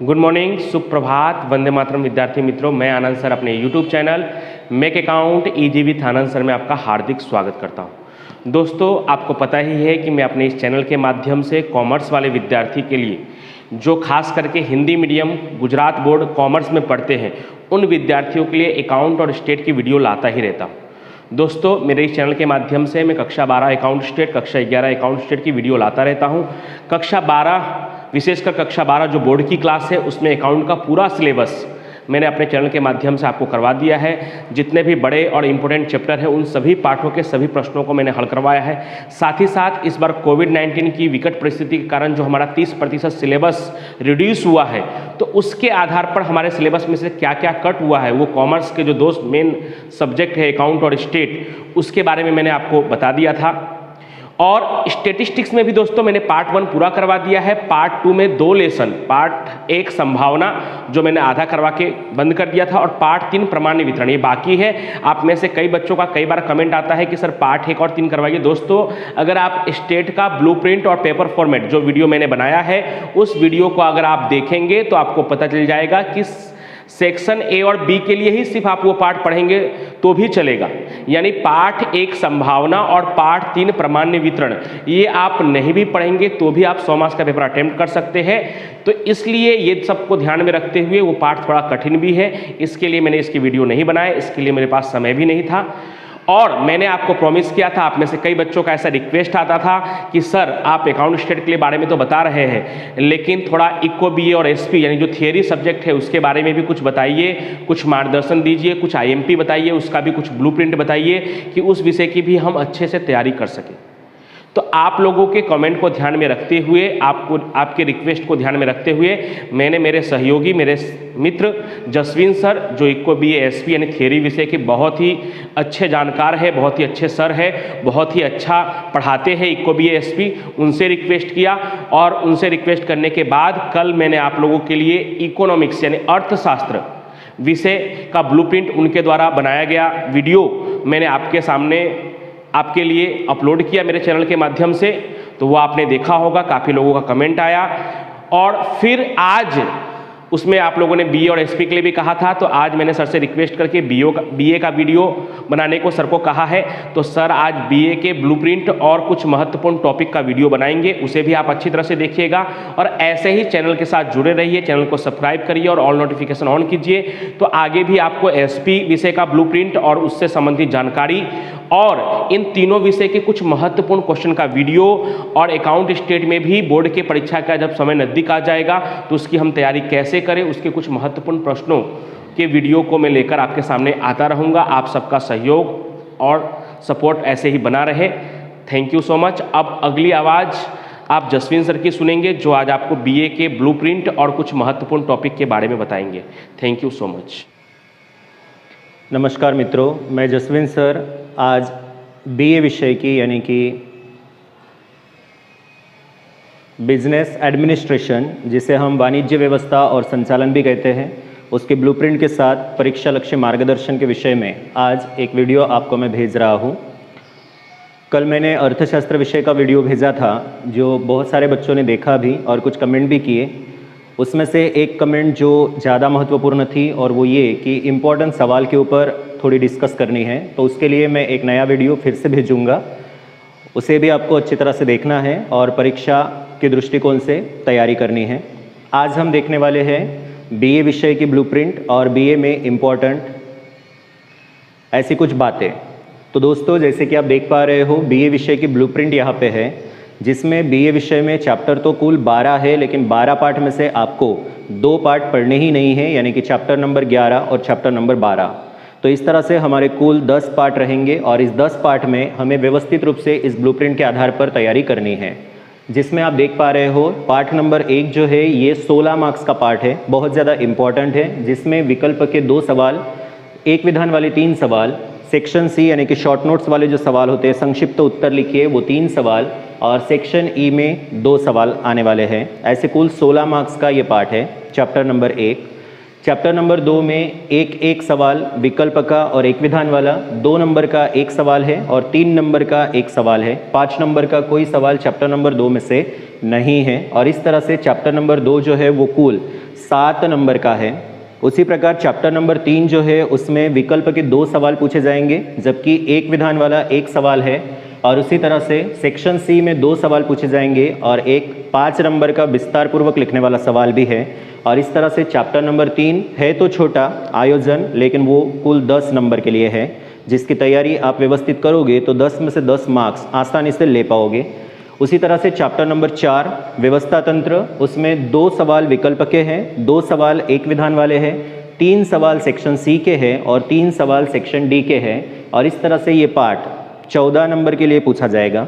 Good morning, सुप्रभात, वंदे मातरम विद्यार्थी मित्रों। मैं आनंद सर अपने YouTube channel make account easy with Anand sir में आपका हार्दिक स्वागत करता हूं। दोस्तों, आपको पता ही है कि मैं अपने इस चैनल के माध्यम से कॉमर्स वाले विद्यार्थी के लिए, जो खास करके Hindi medium Gujarat board commerce में पढ़ते हैं, उन विद्यार्थियों के लिए अकाउंट और स्टेट की वीडियो लाता ही रहता हूँ। दोस्तों, मेरे इस चैनल के माध्यम से मैं कक्षा 12 अकाउंट स्टेट, कक्षा 11 अकाउंट स्टेट की वीडियो लाता रहता हूं। कक्षा 12, विशेषकर कक्षा 12 जो बोर्ड की क्लास है, उसमें अकाउंट का पूरा सिलेबस मैंने अपने चैनल के माध्यम से आपको करवा दिया है। जितने भी बड़े और इम्पोर्टेंट चैप्टर हैं, उन सभी पाठों के सभी प्रश्नों को मैंने हल करवाया है। साथ ही साथ इस बार कोविड-19 की विकट परिस्थिति के कारण जो हमारा 30% सिलेबस रिड्यूस हुआ है, तो उसके आधार पर हमारे सिलेबस में से क्या क्या कट हुआ है, वो कॉमर्स के जो दो मेन सब्जेक्ट है अकाउंट और स्टेट, उसके बारे में मैंने आपको बता दिया था। और स्टेटिस्टिक्स में भी दोस्तों मैंने पार्ट 1 पूरा करवा दिया है। पार्ट 2 में 2 लेसन, पार्ट 1 संभावना जो मैंने आधा करवा के बंद कर दिया था, और पार्ट 3 प्रमाण्य वितरण ये बाकी है। आप में से कई बच्चों का कई बार कमेंट आता है कि सर पार्ट 1 और 3 करवाइए। दोस्तों, अगर आप स्टेट का ब्लूप्रिंट और पेपर फॉर्मेट जो वीडियो मैंने बनाया है, उस वीडियो को अगर आप देखेंगे तो आपको पता चल जाएगा कि सेक्शन ए और बी के लिए ही सिर्फ आप वो पार्ट पढ़ेंगे तो भी चलेगा। यानी पार्ट 1 संभावना और पार्ट 3 प्रमाण्य वितरण, ये आप नहीं भी पढ़ेंगे तो भी आप 100 मार्क्स का पेपर अटेम्प्ट कर सकते हैं। तो इसलिए ये सबको ध्यान में रखते हुए वो पार्ट थोड़ा कठिन भी है, इसके लिए मैंने इसकी वीडियो नहीं बनाया, इसके लिए मेरे पास समय भी नहीं था। और मैंने आपको प्रॉमिस किया था, आप में से कई बच्चों का ऐसा रिक्वेस्ट आता था कि सर आप अकाउंट स्टेट के लिए बारे में तो बता रहे हैं, लेकिन थोड़ा इको बीए और एसपी यानी जो थियरी सब्जेक्ट है उसके बारे में भी कुछ बताइए, कुछ मार्गदर्शन दीजिए, कुछ आईएमपी बताइए, उसका भी कुछ ब्लूप्रिंट बताइए कि उस विषय की भी हम अच्छे से तैयारी कर सकें। तो आप लोगों के कमेंट को ध्यान में रखते हुए, आपके रिक्वेस्ट को ध्यान में रखते हुए, मैंने मेरे सहयोगी, मेरे मित्र जसविन सर, जो इको बीए एसपी यानी थियरी विषय के बहुत ही अच्छे जानकार है, बहुत ही अच्छे सर है, बहुत ही अच्छा पढ़ाते हैं इको बीए एसपी, उनसे रिक्वेस्ट किया। और उनसे रिक्वेस्ट करने के बाद कल मैंने आप लोगों के लिए इकोनॉमिक्स यानी अर्थशास्त्र विषय का ब्लूप्रिंट उनके द्वारा बनाया गया वीडियो मैंने आपके सामने आपके लिए अपलोड किया मेरे चैनल के माध्यम से। तो वो आपने देखा होगा, काफ़ी लोगों का कमेंट आया। और फिर आज उसमें आप लोगों ने बीए और एसपी के लिए भी कहा था, तो आज मैंने सर से रिक्वेस्ट करके बीए का वीडियो बनाने को सर को कहा है। तो सर आज बीए के ब्लूप्रिंट और कुछ महत्वपूर्ण टॉपिक का वीडियो बनाएंगे, उसे भी आप अच्छी तरह से देखिएगा। और ऐसे ही चैनल के साथ जुड़े रहिए, चैनल को सब्सक्राइब करिए और ऑल नोटिफिकेशन ऑन कीजिए। तो आगे भी आपको एसपी विषय का ब्लूप्रिंट और उससे संबंधित जानकारी और इन तीनों विषय के कुछ महत्वपूर्ण क्वेश्चन का वीडियो, और अकाउंट स्टेट में भी बोर्ड के परीक्षा का जब समय नज़दीक आ जाएगा तो उसकी हम तैयारी कैसे करें, उसके कुछ महत्वपूर्ण प्रश्नों के वीडियो को मैं लेकर आपके सामने आता रहूँगा। आप सबका सहयोग और सपोर्ट ऐसे ही बना रहे। Thank you so much. अब अगली आवाज़ आप जसविन सर की सुनेंगे, जो आज आपको बीए के ब्लूप्रिंट और कुछ महत्वपूर्ण टॉपिक के बारे में बताएंगे। Thank you so much. नमस्कार मित्रों, मैं जसविन सर आज बीए विषय की यानी कि बिजनेस एडमिनिस्ट्रेशन, जिसे हम वाणिज्य व्यवस्था और संचालन भी कहते हैं, उसके ब्लूप्रिंट के साथ परीक्षा लक्ष्य मार्गदर्शन के विषय में आज एक वीडियो आपको मैं भेज रहा हूं। कल मैंने अर्थशास्त्र विषय का वीडियो भेजा था, जो बहुत सारे बच्चों ने देखा भी और कुछ कमेंट भी किए। उसमें से एक कमेंट जो ज़्यादा महत्वपूर्ण थी, और वो ये कि इम्पोर्टेंट सवाल के ऊपर थोड़ी डिस्कस करनी है, तो उसके लिए मैं एक नया वीडियो फिर से भेजूँगा। उसे भी आपको अच्छी तरह से देखना है और परीक्षा के दृष्टिकोण से तैयारी करनी है। आज हम देखने वाले हैं बीए विषय की ब्लूप्रिंट और बीए में इम्पोर्टेंट ऐसी कुछ बातें। तो दोस्तों, जैसे कि आप देख पा रहे हो, बीए विषय की ब्लूप्रिंट यहाँ पे है, जिसमें बीए विषय में चैप्टर तो कुल 12 है, लेकिन 12 पार्ट में से आपको 2 पार्ट पढ़ने ही नहीं है, यानी कि चैप्टर नंबर 11 और चैप्टर नंबर 12। तो इस तरह से हमारे कुल 10 पार्ट रहेंगे, और इस 10 पार्ट में हमें व्यवस्थित रूप से इस ब्लूप्रिंट के आधार पर तैयारी करनी है। जिसमें आप देख पा रहे हो, पार्ट नंबर 1 जो है ये 16 मार्क्स का पार्ट है, बहुत ज़्यादा इम्पॉर्टेंट है, जिसमें विकल्प के 2 सवाल, एक विधान वाले 3 सवाल, सेक्शन सी यानी कि शॉर्ट नोट्स वाले जो सवाल होते हैं, संक्षिप्त उत्तर लिखिए, वो 3 सवाल, और सेक्शन ई में 2 सवाल आने वाले हैं। ऐसे कुल 16 मार्क्स का ये पार्ट है चैप्टर नंबर 1। चैप्टर नंबर 2 में एक सवाल विकल्प का और एक विधान वाला, 2 नंबर का एक सवाल है और 3 नंबर का एक सवाल है। 5 नंबर का कोई सवाल चैप्टर नंबर 2 में से नहीं है। और इस तरह से चैप्टर नंबर 2 जो है वो कुल 7 नंबर का है। उसी प्रकार चैप्टर नंबर 3 जो है उसमें विकल्प के 2 सवाल पूछे जाएंगे, जबकि एक विधान वाला 1 सवाल है। और उसी तरह से सेक्शन सी में 2 सवाल पूछे जाएंगे और एक 5 नंबर का विस्तार पूर्वक लिखने वाला सवाल भी है। और इस तरह से चैप्टर नंबर 3 है तो छोटा आयोजन, लेकिन वो कुल 10 नंबर के लिए है, जिसकी तैयारी आप व्यवस्थित करोगे तो 10 में से 10 मार्क्स आसानी से ले पाओगे। उसी तरह से चैप्टर नंबर 4 व्यवस्था तंत्र, उसमें 2 सवाल विकल्प के हैं, 2 सवाल एक विधान वाले हैं, 3 सवाल सेक्शन सी के हैं और 3 सवाल सेक्शन डी के हैं। और इस तरह से ये पार्ट 14 नंबर के लिए पूछा जाएगा।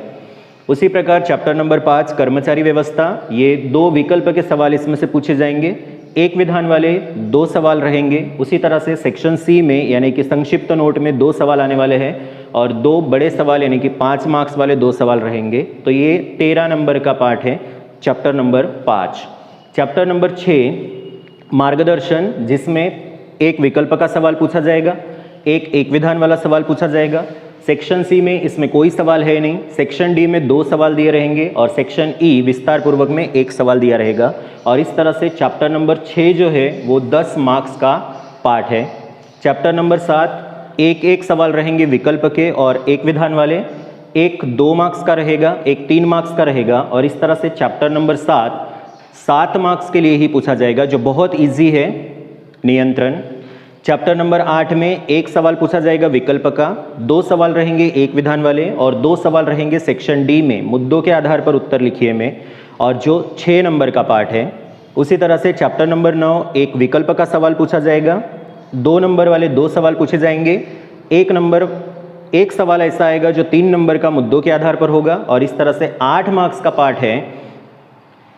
उसी प्रकार चैप्टर नंबर 5 कर्मचारी व्यवस्था, ये 2 विकल्प के सवाल इसमें से पूछे जाएंगे, एक विधान वाले 2 सवाल रहेंगे। उसी तरह से सेक्शन सी में यानी कि संक्षिप्त नोट में 2 सवाल आने वाले हैं और 2 बड़े सवाल यानी कि 5 मार्क्स वाले 2 सवाल रहेंगे। तो ये 13 नंबर का पार्ट है चैप्टर नंबर 5। चैप्टर नंबर 6 मार्गदर्शन, जिसमें एक विकल्प का सवाल पूछा जाएगा, एक विधान वाला सवाल पूछा जाएगा। सेक्शन सी में इसमें कोई सवाल है नहीं, सेक्शन डी में 2 सवाल दिए रहेंगे और सेक्शन ई विस्तार पूर्वक में 1 सवाल दिया रहेगा। और इस तरह से चैप्टर नंबर 6 जो है वो 10 मार्क्स का पार्ट है। चैप्टर नंबर 7 एक सवाल रहेंगे विकल्प के और एक विधान वाले, एक 2 मार्क्स का रहेगा, एक 3 मार्क्स का रहेगा। और इस तरह से चैप्टर नंबर 7 मार्क्स के लिए ही पूछा जाएगा, जो बहुत ईजी है। नियंत्रण चैप्टर नंबर 8 में 1 सवाल पूछा जाएगा विकल्प का, 2 सवाल रहेंगे एक विधान वाले और 2 सवाल रहेंगे सेक्शन डी में मुद्दों के आधार पर उत्तर लिखिए में, और जो 6 नंबर का पार्ट है। उसी तरह से चैप्टर नंबर 9 एक विकल्प का सवाल पूछा जाएगा, 2 नंबर वाले 2 सवाल पूछे जाएंगे, एक सवाल ऐसा आएगा जो 3 नंबर का मुद्दों के आधार पर होगा। और इस तरह से 8 मार्क्स का पार्ट है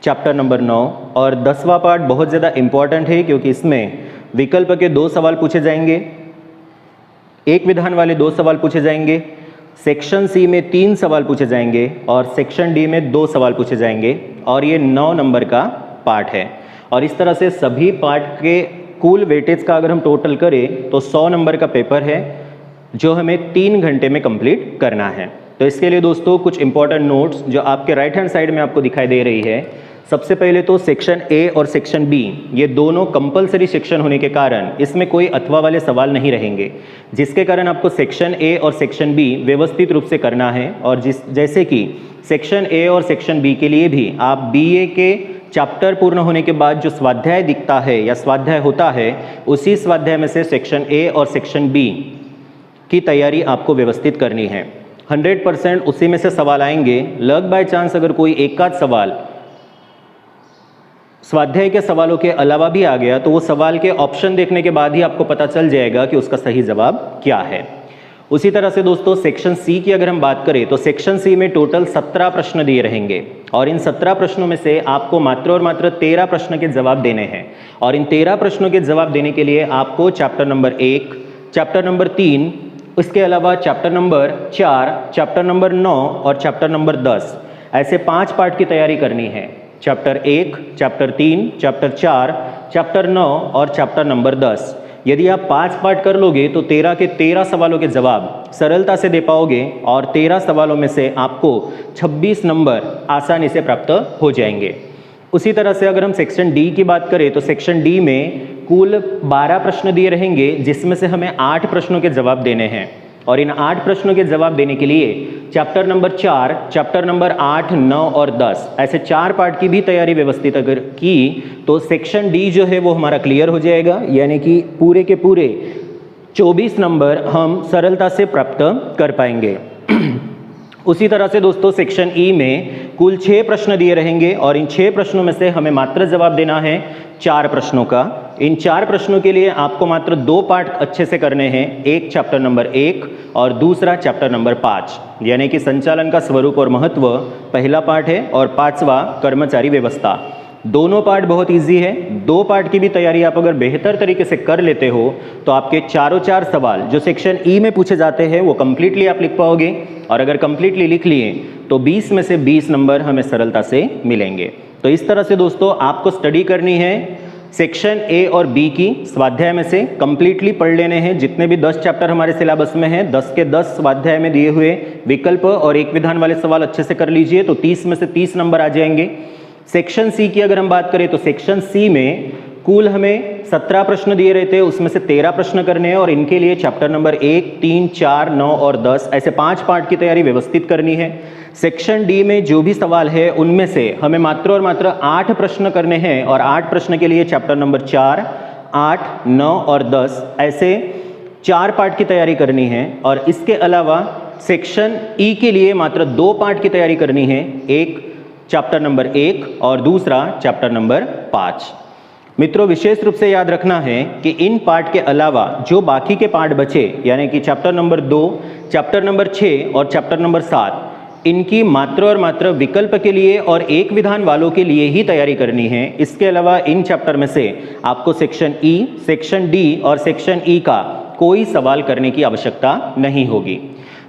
चैप्टर नंबर 9। और 10वां पार्ट बहुत ज़्यादा इंपॉर्टेंट है, क्योंकि इसमें विकल्प के 2 सवाल पूछे जाएंगे, एक विधान वाले 2 सवाल पूछे जाएंगे, सेक्शन सी में 3 सवाल पूछे जाएंगे और सेक्शन डी में 2 सवाल पूछे जाएंगे। और ये 9 नंबर का पार्ट है। और इस तरह से सभी पार्ट के कुल वेटेज का अगर हम टोटल करें तो 100 नंबर का पेपर है, जो हमें 3 घंटे में कंप्लीट करना है। तो इसके लिए दोस्तों कुछ इंपॉर्टेंट नोट्स जो आपके राइट हैंड साइड में आपको दिखाई दे रही है। सबसे पहले तो सेक्शन ए और सेक्शन बी, ये दोनों कंपलसरी सेक्शन होने के कारण इसमें कोई अथवा वाले सवाल नहीं रहेंगे, जिसके कारण आपको सेक्शन ए और सेक्शन बी व्यवस्थित रूप से करना है। और जैसे कि सेक्शन ए और सेक्शन बी के लिए भी आप बीए के चैप्टर पूर्ण होने के बाद जो स्वाध्याय दिखता है या स्वाध्याय होता है, उसी स्वाध्याय में से सेक्शन ए और सेक्शन बी की तैयारी आपको व्यवस्थित करनी है। 100% उसी में से सवाल आएंगे। लग बाय चांस अगर कोई एकाध सवाल स्वाध्याय के सवालों के अलावा भी आ गया, तो वो सवाल के ऑप्शन देखने के बाद ही आपको पता चल जाएगा कि उसका सही जवाब क्या है। उसी तरह से दोस्तों सेक्शन सी की अगर हम बात करें तो सेक्शन सी में टोटल 17 प्रश्न दिए रहेंगे और इन 17 प्रश्नों में से आपको मात्र और मात्र 13 प्रश्न के जवाब देने हैं। और इन 13 प्रश्नों के जवाब देने के लिए आपको चैप्टर नंबर 1, चैप्टर नंबर 3, इसके अलावा चैप्टर नंबर 4, चैप्टर नंबर 9 और चैप्टर नंबर 10, ऐसे 5 पार्ट की तैयारी करनी है। चैप्टर 1, चैप्टर 3, चैप्टर 4, चैप्टर 9 और चैप्टर नंबर 10। यदि आप 5 पार्ट कर लोगे तो 13 के 13 सवालों के जवाब सरलता से दे पाओगे और 13 सवालों में से आपको 26 नंबर आसानी से प्राप्त हो जाएंगे। उसी तरह से अगर हम सेक्शन डी की बात करें तो सेक्शन डी में कुल 12 प्रश्न दिए रहेंगे, जिसमें से हमें 8 प्रश्नों के जवाब देने हैं। और इन 8 प्रश्नों के जवाब देने के लिए चैप्टर नंबर 4, चैप्टर नंबर 8, 9 और 10 ऐसे 4 पार्ट की भी तैयारी व्यवस्थित अगर की तो सेक्शन डी जो है वो हमारा क्लियर हो जाएगा, यानी कि पूरे के पूरे 24 नंबर हम सरलता से प्राप्त कर पाएंगे। उसी तरह से दोस्तों सेक्शन ई में कुल 6 प्रश्न दिए रहेंगे और इन 6 प्रश्नों में से हमें मात्र जवाब देना है 4 प्रश्नों का। इन 4 प्रश्नों के लिए आपको मात्र 2 पार्ट अच्छे से करने हैं, एक चैप्टर नंबर 1 और दूसरा चैप्टर नंबर 5, यानी कि संचालन का स्वरूप और महत्व पहला पार्ट है और 5वां कर्मचारी व्यवस्था। दोनों पार्ट बहुत इजी है। 2 पार्ट की भी तैयारी आप अगर बेहतर तरीके से कर लेते हो तो आपके चारों 4 सवाल जो सेक्शन ई में पूछे जाते हैं वो कंप्लीटली आप लिख पाओगे और अगर कंप्लीटली लिख लिए तो 20 में से 20 नंबर हमें सरलता से मिलेंगे। तो इस तरह से दोस्तों आपको स्टडी करनी है सेक्शन ए और बी की स्वाध्याय में से कंप्लीटली पढ़ लेने हैं। जितने भी 10 चैप्टर हमारे सिलेबस में हैं 10 के 10 स्वाध्याय में दिए हुए विकल्प और एक विधान वाले सवाल अच्छे से कर लीजिए तो 30 में से 30 नंबर आ जाएंगे। सेक्शन सी की अगर हम बात करें तो सेक्शन सी में कुल हमें 17 प्रश्न दिए रहते हैं, उसमें से 13 प्रश्न करने हैं और इनके लिए चैप्टर नंबर 1, 3, 4, 9 और 10 ऐसे 5 पार्ट की तैयारी व्यवस्थित करनी है। सेक्शन डी में जो भी सवाल है उनमें से हमें मात्र और मात्र 8 प्रश्न करने हैं और 8 प्रश्न के लिए चैप्टर नंबर 4, 8, 9 और 10 ऐसे 4 पार्ट की तैयारी करनी है। और इसके अलावा सेक्शन ई के लिए मात्र 2 पार्ट की तैयारी करनी है, एक चैप्टर नंबर 1 और दूसरा चैप्टर नंबर 5। मित्रों, विशेष रूप से याद रखना है कि इन पार्ट के अलावा जो बाकी के पार्ट बचे यानी कि चैप्टर नंबर 2, चैप्टर नंबर 6 और चैप्टर नंबर 7, इनकी मात्र और मात्र विकल्प के लिए और एक विधान वालों के लिए ही तैयारी करनी है। इसके अलावा इन चैप्टर में से आपको सेक्शन ई, सेक्शन डी और सेक्शन ई का कोई सवाल करने की आवश्यकता नहीं होगी।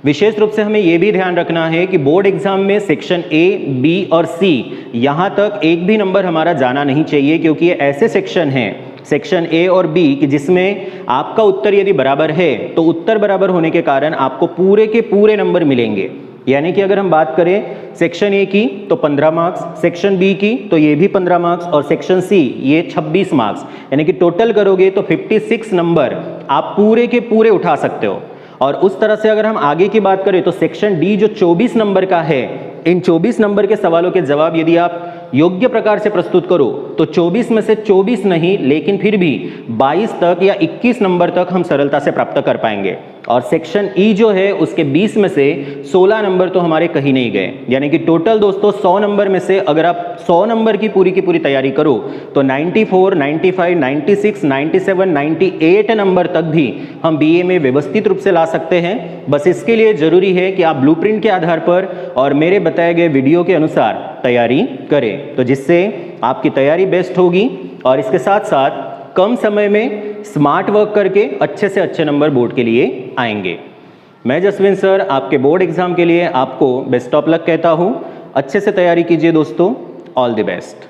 विशेष रूप से हमें यह भी ध्यान रखना है कि बोर्ड एग्जाम में सेक्शन ए, बी और सी यहां तक एक भी नंबर हमारा जाना नहीं चाहिए, क्योंकि ये ऐसे सेक्शन हैं, सेक्शन ए और बी, कि जिसमें आपका उत्तर यदि बराबर है तो उत्तर बराबर होने के कारण आपको पूरे के पूरे नंबर मिलेंगे। यानी कि अगर हम बात करें सेक्शन ए की तो 15 मार्क्स, सेक्शन बी की तो ये भी 15 मार्क्स और सेक्शन सी ये 26 मार्क्स, यानी कि टोटल करोगे तो 56 नंबर आप पूरे के पूरे उठा सकते हो। और उस तरह से अगर हम आगे की बात करें तो सेक्शन डी जो 24 नंबर का है, इन 24 नंबर के सवालों के जवाब यदि आप योग्य प्रकार से प्रस्तुत करो तो 24 में से 24 नहीं लेकिन फिर भी 22 तक या 21 नंबर तक हम सरलता से प्राप्त कर पाएंगे। और सेक्शन ई जो है उसके 20 में से 16 नंबर तो हमारे कहीं नहीं गए, यानी कि टोटल दोस्तों 100 नंबर में से अगर आप 100 नंबर की पूरी तैयारी करो तो 94, 95, 96, 97, 98 नंबर तक भी हम बीए में व्यवस्थित रूप से ला सकते हैं। बस इसके लिए जरूरी है कि आप ब्लूप्रिंट के आधार पर और मेरे बताए गए वीडियो के अनुसार तैयारी करें, तो जिससे आपकी तैयारी बेस्ट होगी और इसके साथ साथ कम समय में स्मार्ट वर्क करके अच्छे से अच्छे नंबर बोर्ड के लिए आएंगे। मैं जसविंदर सर आपके बोर्ड एग्जाम के लिए आपको बेस्ट ऑफ लक कहता हूं। अच्छे से तैयारी कीजिए दोस्तों, ऑल द बेस्ट।